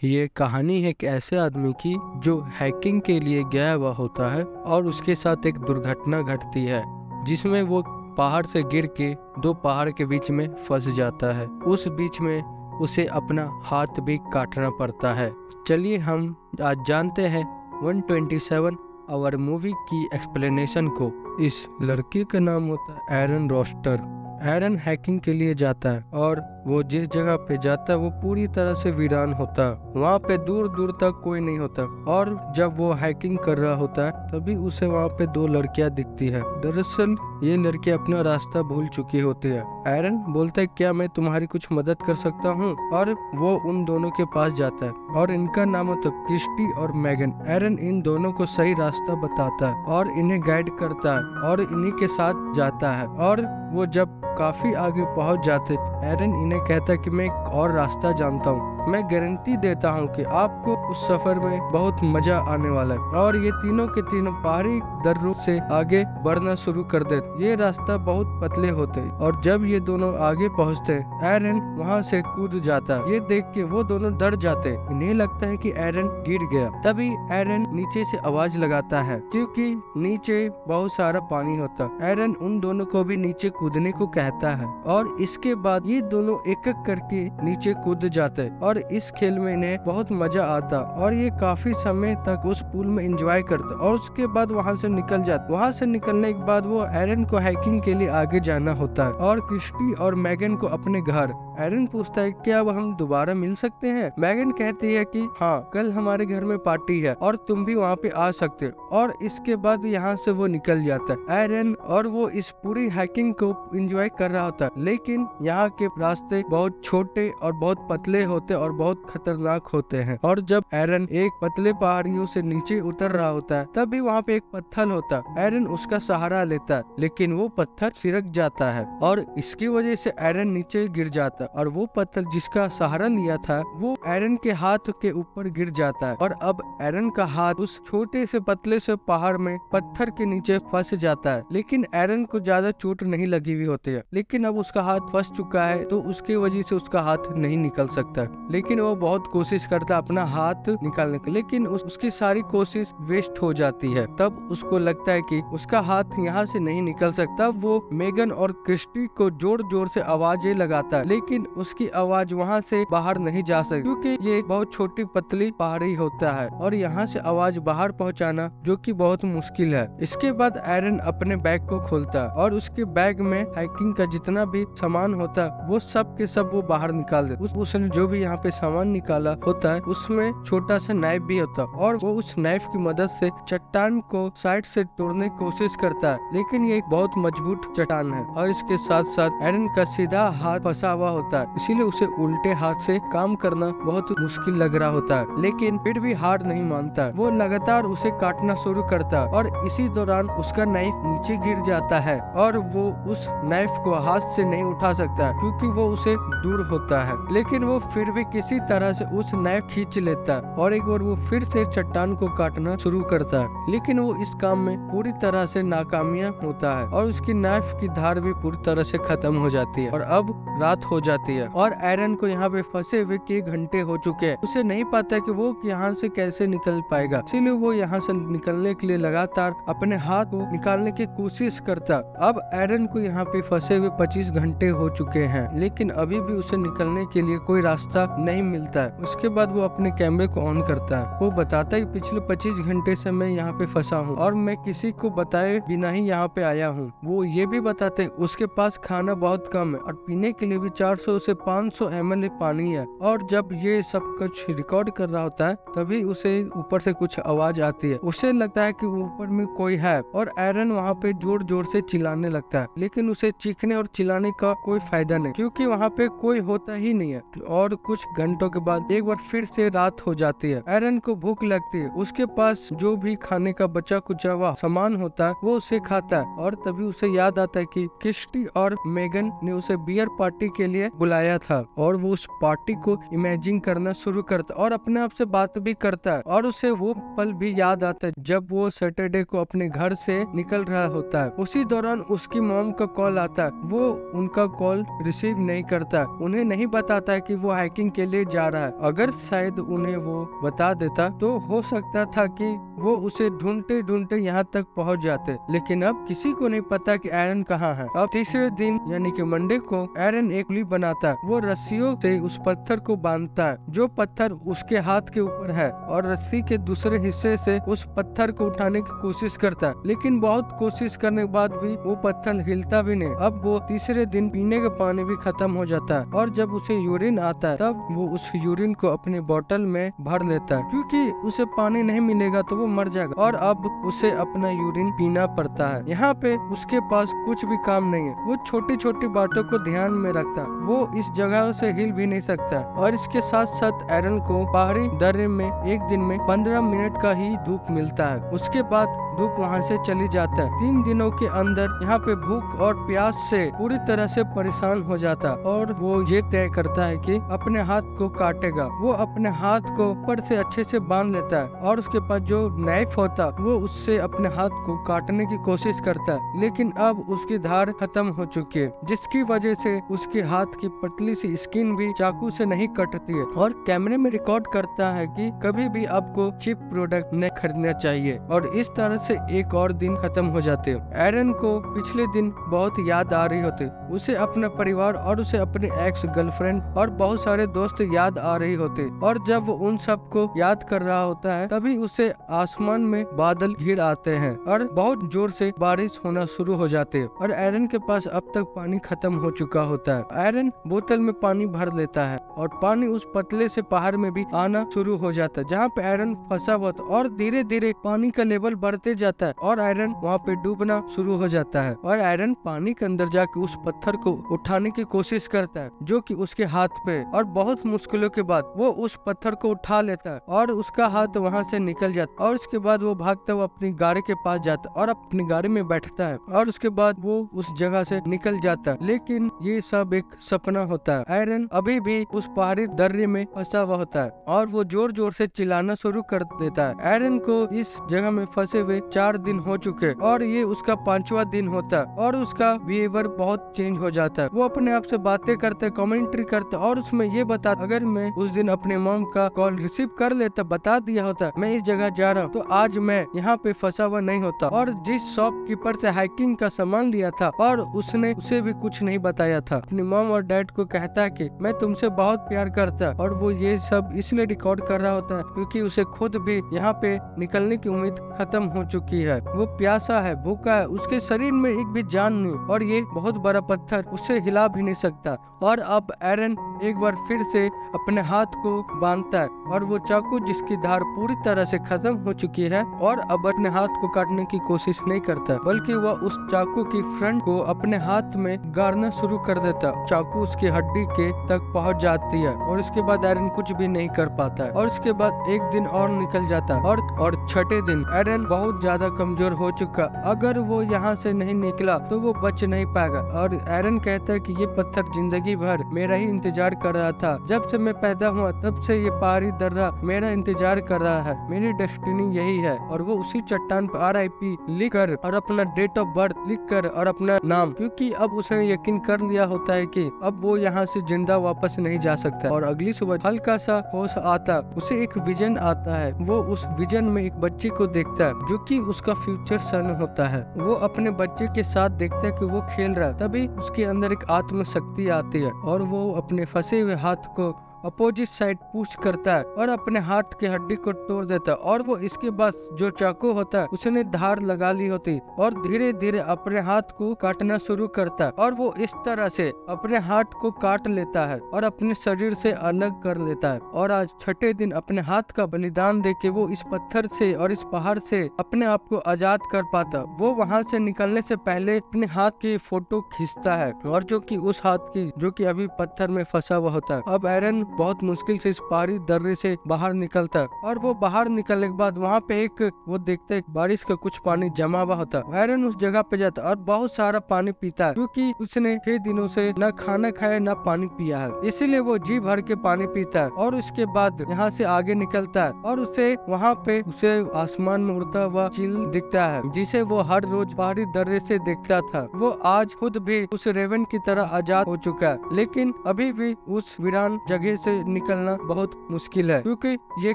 ये कहानी है एक ऐसे आदमी की जो हैकिंग के लिए गया हुआ होता है और उसके साथ एक दुर्घटना घटती है जिसमें वो पहाड़ से गिर के दो पहाड़ के बीच में फंस जाता है। उस बीच में उसे अपना हाथ भी काटना पड़ता है। चलिए हम आज जानते हैं 127 आवर मूवी की एक्सप्लेनेशन को। इस लड़के का नाम होता है एरन रोस्टर। एरन हैकिंग के लिए जाता है और वो जिस जगह पे जाता है वो पूरी तरह से वीरान होता है। वहाँ पे दूर दूर तक कोई नहीं होता और जब वो हैकिंग कर रहा होता है तभी उसे वहाँ पे दो लड़कियां दिखती है। दरअसल ये लड़की अपना रास्ता भूल चुकी होती है। एरन बोलता है क्या मैं तुम्हारी कुछ मदद कर सकता हूँ, और वो उन दोनों के पास जाता है और इनका नाम होता है क्रिस्टी और मैगन। एरन इन दोनों को सही रास्ता बताता है और इन्हें गाइड करता है और इन्हीं के साथ जाता है। और वो जब काफी आगे पहुंच जाते एरन इन्हें कहता है कि मैं एक और रास्ता जानता हूँ, मैं गारंटी देता हूँ कि आपको उस सफर में बहुत मजा आने वाला है। और ये तीनों के तीनों पहाड़ी दर्रों से आगे बढ़ना शुरू कर देते। ये रास्ता बहुत पतले होते और जब ये दोनों आगे पहुँचते एरन वहाँ से कूद जाता है। ये देख के वो दोनों डर जाते, इन्हें लगता है कि एरन गिर गया। तभी एरन नीचे से आवाज लगाता है क्योंकि नीचे बहुत सारा पानी होता। एरन उन दोनों को भी नीचे कूदने को कहता है और इसके बाद ये दोनों एक एक करके नीचे कूद जाते और इस खेल में इन्हें बहुत मजा आता और ये काफी समय तक उस पूल में एंजॉय करते और उसके बाद वहाँ से निकल जाते। वहाँ से निकलने के बाद वो एरन को हैकिंग के लिए आगे जाना होता है और क्रिस्टी और मैगन को अपने घर। एरन पूछता है क्या अब हम दोबारा मिल सकते हैं। मैगन कहती है कि हाँ, कल हमारे घर में पार्टी है और तुम भी वहाँ पे आ सकते हो। और इसके बाद यहाँ से वो निकल जाता है एरन, और वो इस पूरी हैकिंग को एंजॉय कर रहा होता है। लेकिन यहाँ के रास्ते बहुत छोटे और बहुत पतले होते और बहुत खतरनाक होते हैं। और जब एरन एक पतले पहाड़ियों से नीचे उतर रहा होता है तभी वहाँ पे एक पत्थर होता है। एरन उसका सहारा लेता है लेकिन वो पत्थर सिरक जाता है और इसकी वजह से एरन नीचे गिर जाता है और वो पत्थर जिसका सहारा लिया था वो एरन के हाथ के ऊपर गिर जाता है और अब एरन का हाथ उस छोटे से पतले से पहाड़ में पत्थर के नीचे फंस जाता है। लेकिन एरन को ज्यादा चोट नहीं लगी हुई होती है, लेकिन अब उसका हाथ फंस चुका है तो उसकी वजह से उसका हाथ नहीं निकल सकता। लेकिन वो बहुत कोशिश करता है अपना हाथ निकालने की, लेकिन उसकी सारी कोशिश वेस्ट हो जाती है। तब उसको लगता है कि उसका हाथ यहाँ से नहीं निकल सकता। वो मेगन और क्रिस्टी को जोर जोर से आवाजें लगाता है लेकिन उसकी आवाज वहाँ से बाहर नहीं जा सकती क्योंकि ये एक बहुत छोटी पतली पहाड़ी होता है और यहाँ से आवाज बाहर पहुँचाना जो कि बहुत मुश्किल है। इसके बाद एरन अपने बैग को खोलता है और उसके बैग में हाइकिंग का जितना भी सामान होता है वो सब के सब वो बाहर निकाल देता। उसने जो भी यहाँ पे सामान निकाला होता है उसमें छोटा सा नाइफ भी होता है और वो उस नाइफ की मदद से चट्टान को साइड से तोड़ने की कोशिश करता है, लेकिन ये एक बहुत मजबूत चट्टान है और इसके साथ साथ एरन का सीधा हाथ फंसा हुआ होता है, इसीलिए उसे उल्टे हाथ से काम करना बहुत मुश्किल लग रहा होता है। लेकिन फिर भी हार नहीं मानता, वो लगातार उसे काटना शुरू करता है और इसी दौरान उसका नाइफ नीचे गिर जाता है और वो उस नाइफ को हाथ से नहीं उठा सकता क्योंकि वो उसे दूर होता है। लेकिन वो फिर भी किसी तरह से उस नाइफ खींच लेता है और एक बार वो फिर से चट्टान को काटना शुरू करता है, लेकिन वो इस काम में पूरी तरह से नाकामयाब होता है और उसकी नाइफ की धार भी पूरी तरह से खत्म हो जाती है और अब रात हो जाती है और एरन को यहाँ पे फंसे हुए कई घंटे हो चुके हैं। उसे नहीं पता कि वो यहाँ से कैसे निकल पाएगा, इसीलिए वो यहाँ से निकलने के लिए लगातार अपने हाथ को निकालने की कोशिश करता। अब एरन को यहाँ पे फंसे हुए 25 घंटे हो चुके हैं लेकिन अभी भी उसे निकलने के लिए कोई रास्ता नहीं मिलता है। उसके बाद वो अपने कैमरे को ऑन करता है। वो बताता है कि पिछले 25 घंटे से मैं यहाँ पे फंसा हूँ और मैं किसी को बताए बिना ही यहाँ पे आया हूँ। वो ये भी बताते उसके पास खाना बहुत कम है और पीने के लिए भी 400 से 500 ml पानी है। और जब ये सब कुछ रिकॉर्ड कर रहा होता है तभी उसे ऊपर से कुछ आवाज आती है। उसे लगता है कि ऊपर में कोई है और एरन वहाँ पे जोर जोर से चिल्लाने लगता है, लेकिन उसे चीखने और चिल्लाने का कोई फायदा नहीं क्योंकि वहाँ पे कोई होता ही नहीं है। और कुछ घंटों के बाद एक बार फिर से रात हो जाती है। एरन को भूख लगती है, उसके पास जो भी खाने का बचा कुचा हुआ सामान होता है वो उसे खाता है और तभी उसे याद आता है कि क्रिस्टी और मेगन ने उसे बियर पार्टी के लिए बुलाया था और वो उस पार्टी को इमेजिन करना शुरू करता और अपने आप से बात भी करता है। और उसे वो पल भी याद आता है जब वो सैटरडे को अपने घर से निकल रहा होता है। उसी दौरान उसकी मॉम का कॉल आता है, वो उनका कॉल रिसीव नहीं करता, उन्हें नहीं बताता है कि वो हाइकिंग के लिए जा रहा है। अगर शायद उन्हें वो बता देता तो हो सकता था कि वो उसे ढूंढते ढूंढते यहाँ तक पहुँच जाते, लेकिन अब किसी को नहीं पता कि एरन कहाँ है। अब तीसरे दिन यानी कि मंडे को एरन एक पुली बनाता है। वो रस्सियों से उस पत्थर को बांधता है जो पत्थर उसके हाथ के ऊपर है, और रस्सी के दूसरे हिस्से से उस पत्थर को उठाने की कोशिश करता है, लेकिन बहुत कोशिश करने के बाद भी वो पत्थर हिलता भी नहीं। अब वो तीसरे दिन पीने का पानी भी खत्म हो जाता है, और जब उसे यूरिन आता है तब वो उस यूरिन को अपने बोतल में भर लेता है, क्योंकि उसे पानी नहीं मिलेगा तो वो मर जाएगा, और अब उसे अपना यूरिन पीना पड़ता है। यहाँ पे उसके पास कुछ भी काम नहीं है। वो छोटी छोटी बातों को ध्यान में रखता, वो इस जगह से हिल भी नहीं सकता। और इसके साथ साथ एरन को पहाड़ी दर्रे में एक दिन में 15 मिनट का ही धूप मिलता है। उसके बाद धूप वहाँ से चली जाता है। 3 दिनों के अंदर यहाँ पे भूख और प्यास से पूरी तरह से परेशान हो जाता है, और वो ये तय करता है कि अपने हाथ को काटेगा। वो अपने हाथ को ऊपर से अच्छे से बांध लेता है, और उसके पास जो नाइफ होता वो उससे अपने हाथ को काटने की कोशिश करता है, लेकिन अब उसकी धार खत्म हो चुकी है, जिसकी वजह से उसके हाथ की पतली सी स्किन भी चाकू से नहीं कटती है। और कैमरे में रिकॉर्ड करता है कि कभी भी आपको चीप प्रोडक्ट नहीं खरीदना चाहिए। और इस तरह से एक और दिन खत्म हो जाते हैं। एरन को पिछले दिन बहुत याद आ रही होती, उसे अपना परिवार और उसे अपने एक्स गर्लफ्रेंड और बहुत सारे दोस्त याद आ रही होते, और जब वो उन सबको याद कर रहा होता है तभी उसे आसमान में बादल घिर आते हैं और बहुत जोर से बारिश होना शुरू हो जाते हैं। और एरन के पास अब तक पानी खत्म हो चुका होता है। एरन बोतल में पानी भर लेता है, और पानी उस पतले से पहाड़ में भी आना शुरू हो जाता है जहाँ पे एरन फंसा हुआ था, और धीरे धीरे पानी का लेवल बढ़ते जाता है, और आयरन वहाँ पे डूबना शुरू हो जाता है। और आयरन पानी के अंदर जाके उस पत्थर को उठाने की कोशिश करता है जो कि उसके हाथ पे, और बहुत मुश्किलों के बाद वो उस पत्थर को उठा लेता है, और उसका हाथ वहाँ से निकल जाता है। और उसके बाद वो भागता हुआ अपनी गाड़ी के पास जाता है और अपनी गाड़ी में बैठता है, और उसके बाद वो उस जगह से निकल जाता है। लेकिन ये सब एक सपना होता है। आयरन अभी भी उस पहाड़ी दर्रे में फंसा हुआ होता है, और वो जोर जोर से चिल्लाना शुरू कर देता है। आयरन को इस जगह में फंसे हुए 4 दिन हो चुके, और ये उसका 5वां दिन होता है, और उसका बिहेवियर बहुत चेंज हो जाता है। वो अपने आप से बातें करते, कमेंट्री करते, और उसमें ये बता, अगर मैं उस दिन अपने मॉम का कॉल रिसीव कर लेता, बता दिया होता मैं इस जगह जा रहा हूँ, तो आज मैं यहाँ पे फंसा हुआ नहीं होता। और जिस शॉपकीपर से हाइकिंग का सामान लिया था, और उसने उसे भी कुछ नहीं बताया था। अपनी मॉम और डैड को कहता है कि मैं तुमसे बहुत प्यार करता, और वो ये सब इसलिए रिकॉर्ड कर रहा होता है क्योंकि उसे खुद भी यहाँ पे निकलने की उम्मीद खत्म हो चुकी है। वो प्यासा है, भूखा है, उसके शरीर में एक भी जान नहीं, और ये बहुत बड़ा पत्थर उसे हिला भी नहीं सकता। और अब एरन एक बार फिर से अपने हाथ को बांधता है, और वो चाकू जिसकी धार पूरी तरह से खत्म हो चुकी है, और अब अपने हाथ को काटने की कोशिश नहीं करता, बल्कि वह उस चाकू की फ्रंट को अपने हाथ में गाड़ना शुरू कर देता। चाकू उसकी हड्डी के तक पहुंच जाती है, और उसके बाद एरन कुछ भी नहीं कर पाता है। और उसके बाद एक दिन और निकल जाता है, और 6ठे दिन एरन बहुत ज्यादा कमजोर हो चुका। अगर वो यहाँ से नहीं निकला तो वो बच नहीं पाएगा। और एरन कहता है कि ये पत्थर जिंदगी भर मेरा ही इंतजार कर रहा था। जब से मैं पैदा हुआ तब से ये पहाड़ी दर्रा मेरा इंतजार कर रहा है, मेरी डेस्टिनी यही है। और वो उसी चट्टान पर RIP लिख कर, और अपना डेट ऑफ बर्थ लिख कर, और अपना नाम, क्योंकि अब उसने यकीन कर लिया होता है कि अब वो यहाँ से जिंदा वापस नहीं जा सकता। और अगली सुबह हल्का सा होश आता, उसे एक विजन आता है। वो उस विजन में एक बच्चे को देखता है जो कि उसका फ्यूचर सन होता है। वो अपने बच्चे के साथ देखता है कि वो खेल रहा है, तभी उसके अंदर एक आत्म शक्ति आती है, और वो अपने फंसे हुए हाथ को अपोजिट साइड पुश करता है, और अपने हाथ की हड्डी को तोड़ देता है। और वो इसके बाद जो चाकू होता है उसने धार लगा ली होती, और धीरे धीरे अपने हाथ को काटना शुरू करता है। और वो इस तरह से अपने हाथ को काट लेता है और अपने शरीर से अलग कर लेता है। और आज 6ठे दिन अपने हाथ का बलिदान देके वो इस पत्थर से और इस पहाड़ से अपने आप को आजाद कर पाता। वो वहाँ से निकलने से पहले अपने हाथ की फोटो खींचता है, और जो कि उस हाथ की जो कि अभी पत्थर में फंसा हुआ होता है। अब एरन बहुत मुश्किल से इस पहाड़ी दर्रे से बाहर निकलता है, और वो बाहर निकलने के बाद वहाँ पे वो देखता है बारिश का कुछ पानी जमा हुआ होता है। एरन उस जगह पे जाता है और बहुत सारा पानी पीता है, क्योंकि उसने 6 दिनों से न खाना खाया न पानी पिया है, इसीलिए वो जी भर के पानी पीता है। और उसके बाद यहाँ से आगे निकलता है, और उसे वहाँ पे उसे आसमान में उड़ता हुआ चील दिखता है, जिसे वो हर रोज पहाड़ी दर्रे से देखता था। वो आज खुद भी उस रेवन की तरह आजाद हो चुका है, लेकिन अभी भी उस वीरान जगह से निकलना बहुत मुश्किल है, क्योंकि ये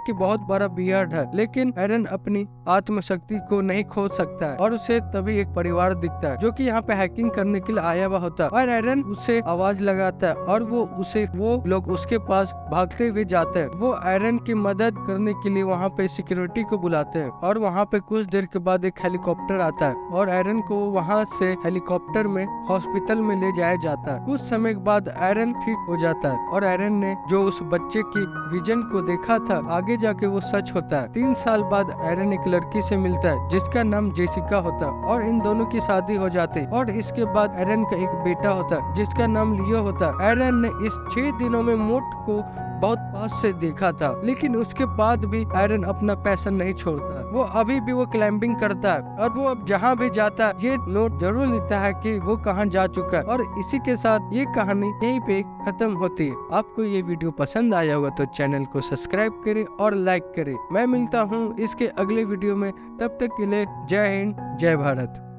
कि बहुत बड़ा बियर्ड है। लेकिन एरन अपनी आत्मशक्ति को नहीं खो सकता है और उसे तभी एक परिवार दिखता है जो कि यहाँ पे हैकिंग करने के लिए आया हुआ होता है। और एरन उसे आवाज लगाता है और वो लोग उसके पास भागते हुए जाते हैं। वो एरन की मदद करने के लिए वहाँ पे सिक्योरिटी को बुलाते हैं और वहाँ पे कुछ देर के बाद एक हेलीकॉप्टर आता है और एरन को वहाँ से हेलीकॉप्टर में हॉस्पिटल में ले जाया जाता है। कुछ समय के बाद एरन ठीक हो जाता है और एरन ने जो उस बच्चे की विजन को देखा था आगे जाके वो सच होता है। 3 साल बाद एरन एक लड़की से मिलता है जिसका नाम जेसिका होता है और इन दोनों की शादी हो जाती है और इसके बाद एरन का एक बेटा होता है जिसका नाम लियो होता है। एरन ने इस 6 दिनों में मोट को बहुत पास से देखा था, लेकिन उसके बाद भी एरन अपना पैशन नहीं छोड़ता। वो अभी भी वो क्लाइंबिंग करता है और वो अब जहाँ भी जाता है ये नोट जरूर लिखता है कि वो कहाँ जा चुका है। और इसी के साथ ये कहानी यहीं पे खत्म होती है। आपको ये वीडियो पसंद आया होगा तो चैनल को सब्सक्राइब करें और लाइक करें। मैं मिलता हूँ इसके अगले वीडियो में, तब तक के लिए जय हिंद जय भारत।